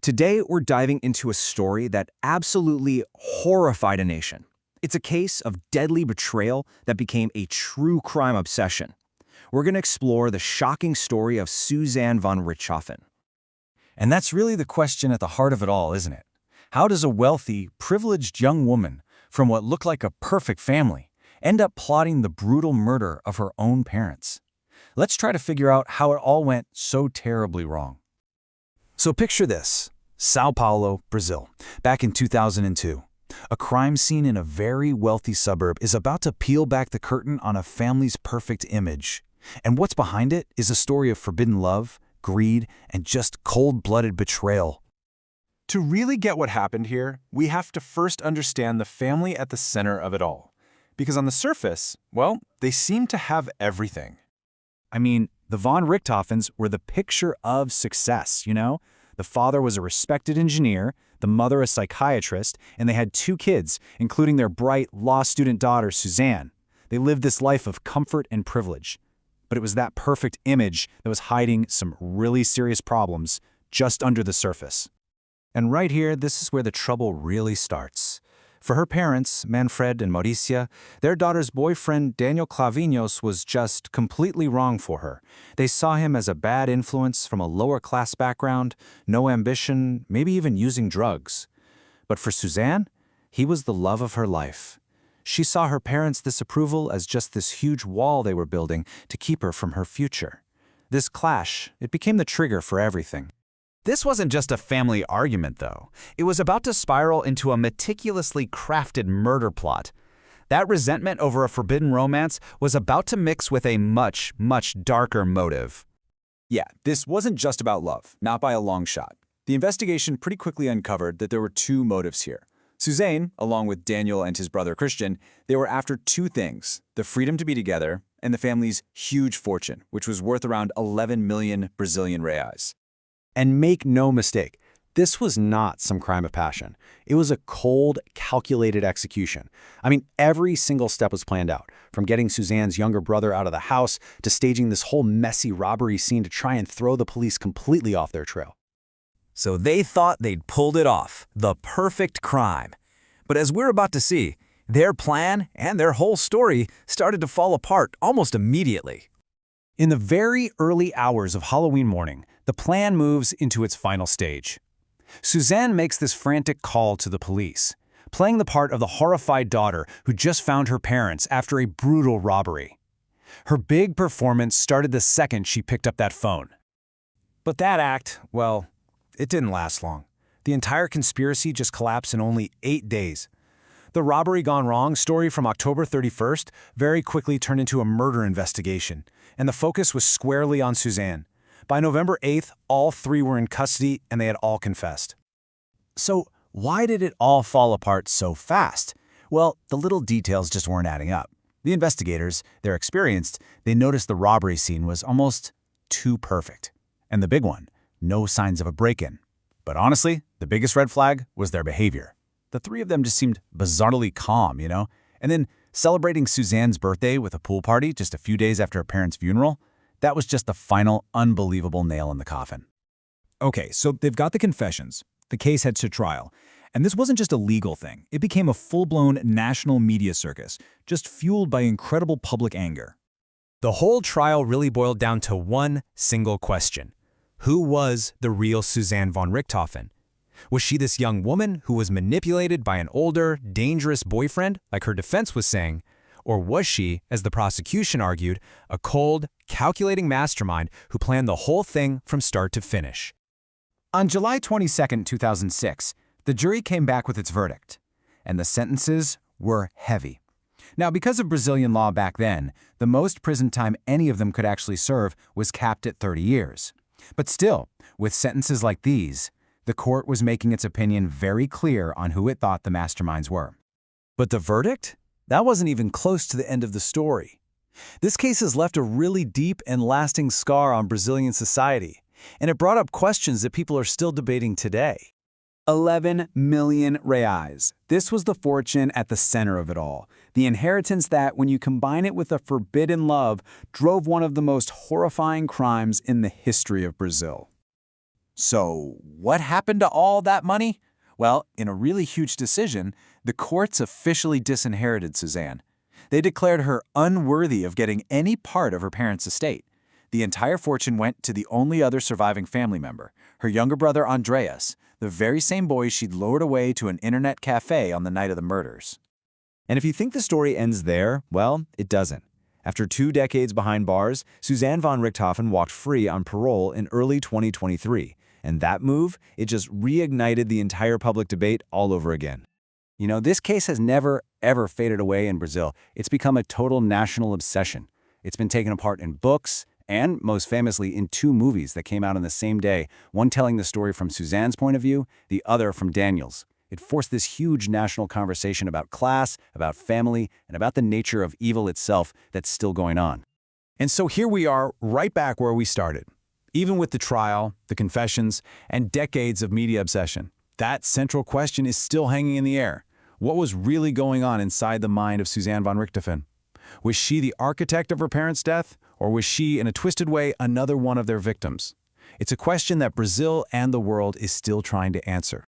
Today, we're diving into a story that absolutely horrified a nation. It's a case of deadly betrayal that became a true crime obsession. We're going to explore the shocking story of Suzane von Richthofen. And that's really the question at the heart of it all, isn't it? How does a wealthy, privileged young woman from what looked like a perfect family end up plotting the brutal murder of her own parents? Let's try to figure out how it all went so terribly wrong. So picture this: São Paulo, Brazil, back in 2002. A crime scene in a very wealthy suburb is about to peel back the curtain on a family's perfect image. And what's behind it is a story of forbidden love, greed, and just cold-blooded betrayal. To really get what happened here, we have to first understand the family at the center of it all. Because on the surface, well, they seem to have everything. I mean, the von Richthofens were the picture of success, you know? The father was a respected engineer, the mother a psychiatrist, and they had 2 kids, including their bright law student daughter, Suzane. They lived this life of comfort and privilege. But it was that perfect image that was hiding some really serious problems just under the surface. And right here, this is where the trouble really starts. For her parents, Manfred and Mauricia, their daughter's boyfriend, Daniel Cravinhos, was just completely wrong for her. They saw him as a bad influence from a lower-class background, no ambition, maybe even using drugs. But for Suzane, he was the love of her life. She saw her parents' disapproval as just this huge wall they were building to keep her from her future. This clash, it became the trigger for everything. This wasn't just a family argument, though. It was about to spiral into a meticulously crafted murder plot. That resentment over a forbidden romance was about to mix with a much, much darker motive. Yeah, this wasn't just about love, not by a long shot. The investigation pretty quickly uncovered that there were 2 motives here. Suzane, along with Daniel and his brother Cristian, they were after 2 things: the freedom to be together and the family's huge fortune, which was worth around 11 million Brazilian reais. And make no mistake, this was not some crime of passion. It was a cold, calculated execution. I mean, every single step was planned out, from getting Suzane's younger brother out of the house to staging this whole messy robbery scene to try and throw the police completely off their trail. So they thought they'd pulled it off, the perfect crime. But as we're about to see, their plan and their whole story started to fall apart almost immediately. In the very early hours of Halloween morning, the plan moves into its final stage. Suzane makes this frantic call to the police, playing the part of the horrified daughter who just found her parents after a brutal robbery. Her big performance started the second she picked up that phone. But that act, well, it didn't last long. The entire conspiracy just collapsed in only 8 days. The robbery gone wrong story from October 31st very quickly turned into a murder investigation, and the focus was squarely on Suzane. By November 8th, all 3 were in custody and they had all confessed. So why did it all fall apart so fast? Well, the little details just weren't adding up. The investigators, they're experienced, they noticed the robbery scene was almost too perfect. And the big one, no signs of a break-in. But honestly, the biggest red flag was their behavior. The 3 of them just seemed bizarrely calm, you know? And then celebrating Suzane's birthday with a pool party just a few days after her parents' funeral, that was just the final unbelievable nail in the coffin. Okay, so they've got the confessions. The case heads to trial. And this wasn't just a legal thing. It became a full-blown national media circus, just fueled by incredible public anger. The whole trial really boiled down to one single question. Who was the real Suzane von Richthofen? Was she this young woman who was manipulated by an older, dangerous boyfriend, like her defense was saying? Or was she, as the prosecution argued, a cold, calculating mastermind who planned the whole thing from start to finish? On July 22, 2006, the jury came back with its verdict, and the sentences were heavy. Now, because of Brazilian law back then, the most prison time any of them could actually serve was capped at 30 years. But still, with sentences like these, the court was making its opinion very clear on who it thought the masterminds were. But the verdict? That wasn't even close to the end of the story. This case has left a really deep and lasting scar on Brazilian society, and it brought up questions that people are still debating today. 11 million reais. This was the fortune at the center of it all. The inheritance that, when you combine it with a forbidden love, drove one of the most horrifying crimes in the history of Brazil. So, what happened to all that money? Well, in a really huge decision, the courts officially disinherited Suzane. They declared her unworthy of getting any part of her parents' estate. The entire fortune went to the only other surviving family member, her younger brother Andreas, the very same boy she'd lured away to an internet cafe on the night of the murders. And if you think the story ends there, well, it doesn't. After 2 decades behind bars, Suzane von Richthofen walked free on parole in early 2023. And that move, it just reignited the entire public debate all over again. You know, this case has never, ever faded away in Brazil. It's become a total national obsession. It's been taken apart in books, and most famously in 2 movies that came out on the same day, one telling the story from Suzane's point of view, the other from Daniel's. It forced this huge national conversation about class, about family, and about the nature of evil itself that's still going on. And so here we are, right back where we started. Even with the trial, the confessions, and decades of media obsession, that central question is still hanging in the air. What was really going on inside the mind of Suzane von Richthofen? Was she the architect of her parents' death, or was she, in a twisted way, another one of their victims? It's a question that Brazil and the world is still trying to answer.